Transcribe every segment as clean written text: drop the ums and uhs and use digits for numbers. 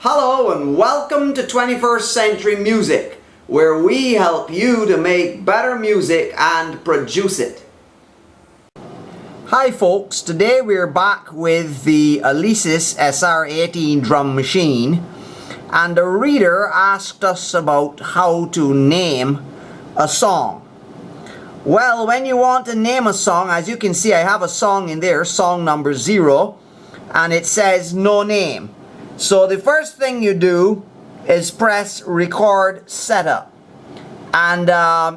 Hello and welcome to 21st Century Music, where we help you to make better music and produce it. Hi folks, today we're back with the Alesis SR18 drum machine, and a reader asked us about how to name a song. Well, when you want to name a song, as you can see I have a song in there, song number 0, and it says no name. So the first thing you do is press record setup, and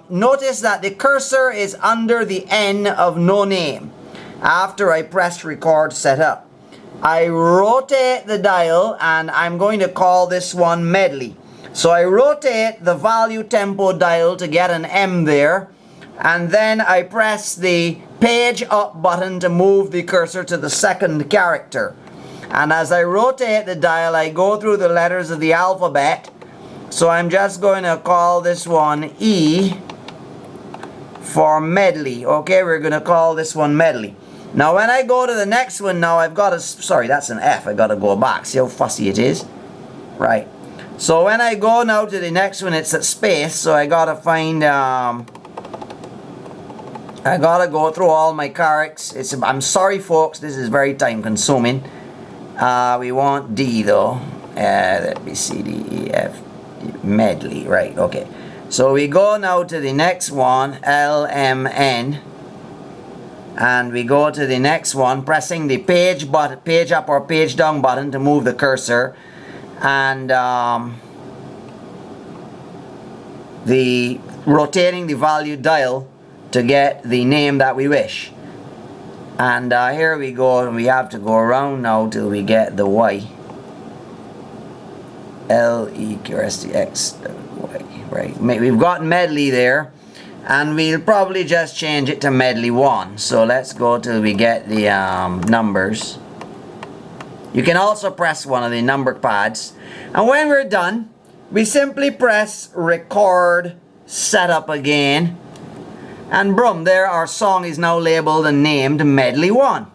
notice that the cursor is under the N of no name. After I press record setup, I rotate the dial and I'm going to call this one medley. So I rotate the value tempo dial to get an M there, and then I press the page up button to move the cursor to the second character. And as I rotate the dial, I go through the letters of the alphabet. So I'm just going to call this one E for medley. Okay, we're going to call this one medley. Now when I go to the next one, now I've got to, sorry, that's an F, I got to go back. See how fussy it is? Right. So when I go now to the next one, it's at space, so I got to find, I got to go through all my characters. I'm sorry folks, this is very time consuming. We want D though. Let me see, D, E, F, medley, right, okay. So we go now to the next one, L, M, N. And we go to the next one, pressing the page up or page down button to move the cursor. And rotating the value dial to get the name that we wish. And here we go, and we have to go around now till we get the Y. L, E, Q, R, S, T, X, Y, right. We've got medley there, and we'll probably just change it to medley 1. So let's go till we get the numbers. You can also press one of the number pads. And when we're done, we simply press record setup again. And boom, there our song is now labeled and named Medley 1.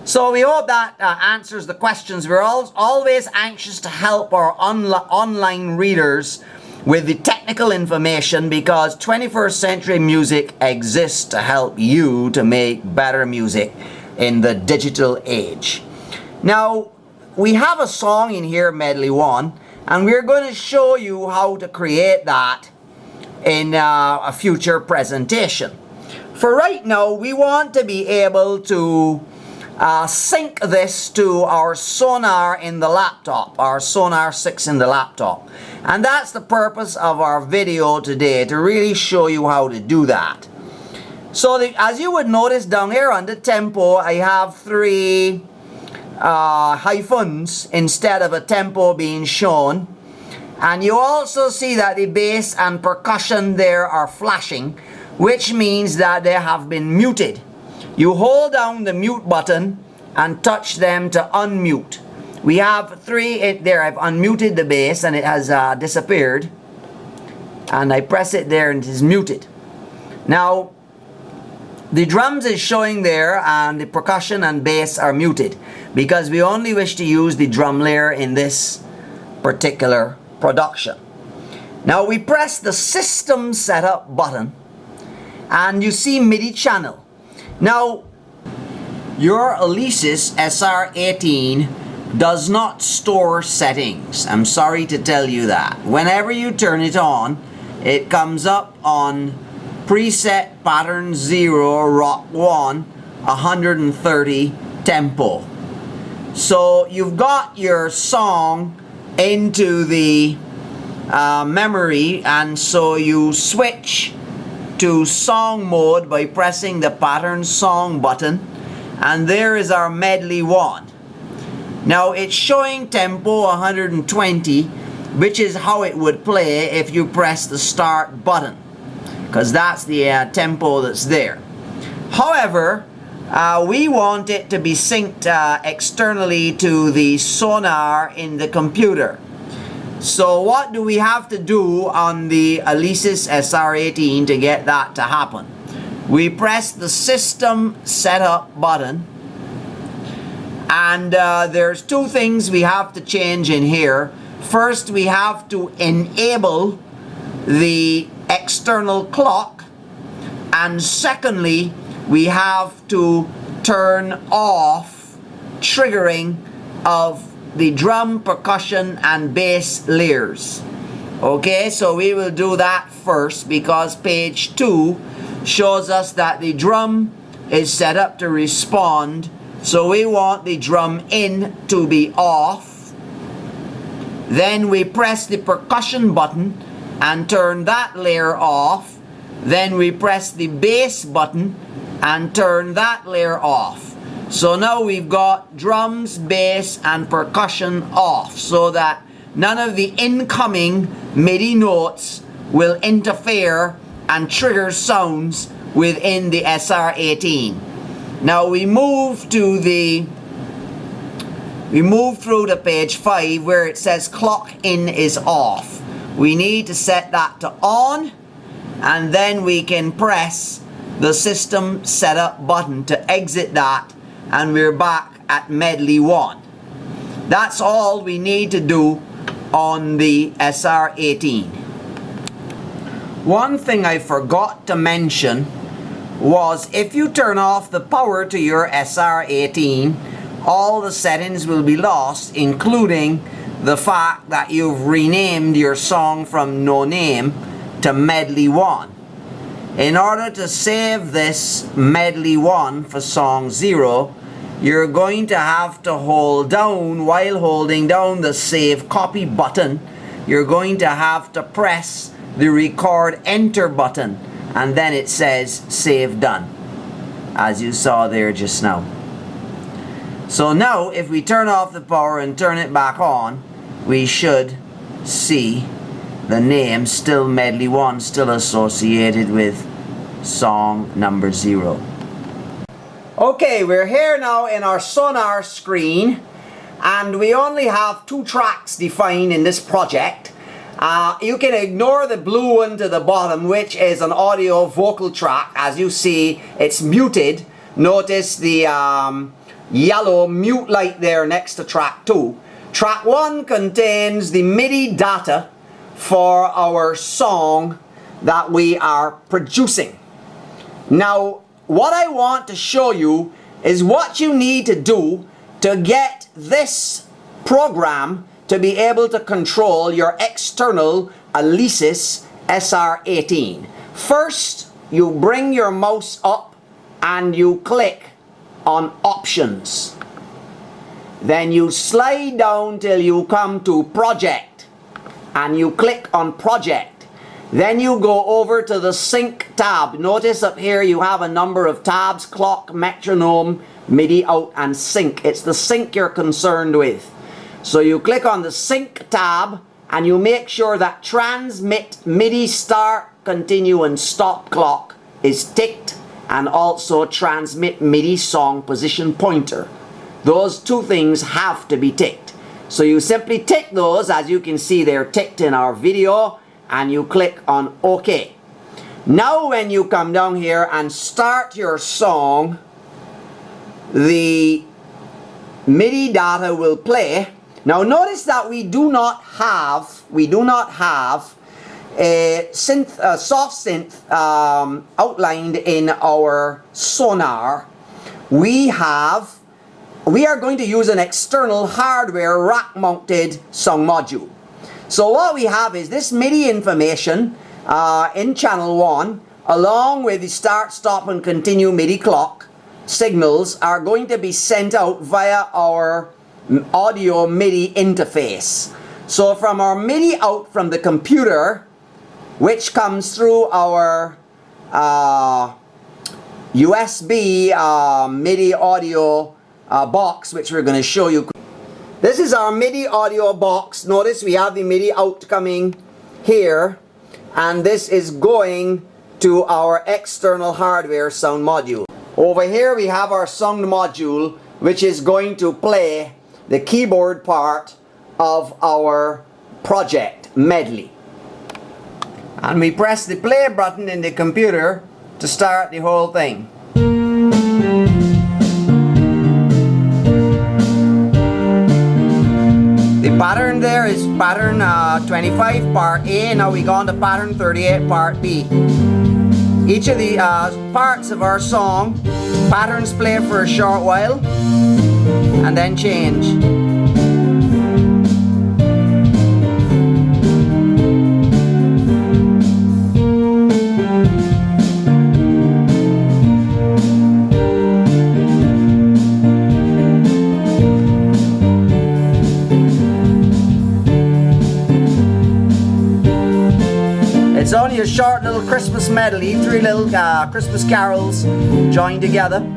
So we hope that answers the questions. We're always anxious to help our online readers with the technical information, because 21st Century Music exists to help you to make better music in the digital age. Now, we have a song in here, Medley 1, and we're going to show you how to create that in a future presentation. For right now, we want to be able to sync this to our Sonar in the laptop, our Sonar 6 in the laptop. And that's the purpose of our video today, to really show you how to do that. So as you would notice down here on the tempo, I have 3 hyphens instead of a tempo being shown. And you also see that the bass and percussion there are flashing, which means that they have been muted. You hold down the mute button and touch them to unmute. We have 3 there. I've unmuted the bass and it has disappeared. And I press it there and it is muted. Now, the drums is showing there, and the percussion and bass are muted, because we only wish to use the drum layer in this particular production. Now we press the system setup button and you see MIDI channel. Now your Alesis SR18 does not store settings. I'm sorry to tell you that. Whenever you turn it on, it comes up on preset pattern 0, rock 1, 130 tempo. So you've got your song into the memory, and so you switch to song mode by pressing the pattern song button, and there is our medley 1. Now it's showing tempo 120, which is how it would play if you press the start button, because that's the tempo that's there. However, we want it to be synced externally to the Sonar in the computer. So what do we have to do on the Alesis SR18 to get that to happen? We press the system setup button, And there's two things we have to change in here. First, we have to enable the external clock, and secondly, we have to turn off triggering of the drum, percussion, and bass layers. Okay, so we will do that first because page 2 shows us that the drum is set up to respond. So we want the drum in to be off. Then we press the percussion button and turn that layer off. Then we press the bass button and turn that layer off. So now we've got drums, bass, and percussion off so that none of the incoming MIDI notes will interfere and trigger sounds within the SR18. Now we move through to page 5 where it says clock in is off. We need to set that to on, and then we can press the system setup button to exit that, and we're back at medley 1. That's all we need to do on the SR18. One thing I forgot to mention was if you turn off the power to your SR18, all the settings will be lost, including the fact that you've renamed your song from No Name to Medley 1. In order to save this Medley 1 for song 0, you're going to have to hold down, while holding down the Save Copy button, you're going to have to press the Record Enter button, and then it says Save Done, as you saw there just now. So now if we turn off the power and turn it back on, we should see the name still Medley 1, still associated with song number 0. Okay, we're here now in our Sonar screen, and we only have 2 tracks defined in this project. You can ignore the blue one to the bottom, which is an audio vocal track. As you see, it's muted. Notice the yellow mute light there next to track 2. Track 1 contains the MIDI data for our song that we are producing. Now, what I want to show you is what you need to do to get this program to be able to control your external Alesis SR18. First, you bring your mouse up and you click on Options. Then you slide down till you come to Project, and you click on Project. Then you go over to the Sync tab. Notice up here you have a number of tabs: clock, metronome, MIDI out, and sync. It's the sync you're concerned with. So you click on the Sync tab and you make sure that Transmit MIDI Start, Continue, and Stop Clock is ticked, and also Transmit MIDI Song Position Pointer. Those 2 things have to be ticked. So you simply tick those, as you can see they're ticked in our video, and you click on OK. Now when you come down here and start your song, the MIDI data will play. Now notice that we do not have a soft synth outlined in our Sonar. We are going to use an external hardware rack mounted song module. So what we have is this MIDI information in channel 1, along with the start, stop, and continue MIDI clock signals, are going to be sent out via our audio MIDI interface. So from our MIDI out from the computer, which comes through our USB MIDI audio box, which we're going to show you. This is our MIDI audio box. Notice we have the MIDI out coming here, and this is going to our external hardware sound module. Over here we have our sound module, which is going to play the keyboard part of our project, Medley. And we press the play button in the computer to start the whole thing. pattern there is pattern 25 part A. Now we go on to pattern 38 part B. Each of the parts of our song, patterns play for a short while and then change. It's only a short little Christmas medley, 3 little Christmas carols joined together.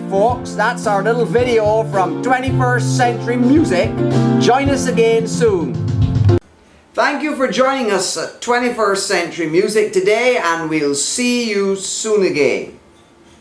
Folks, that's our little video from 21st Century Music. Join us again soon. Thank you for joining us at 21st Century Music today, and we'll see you soon again.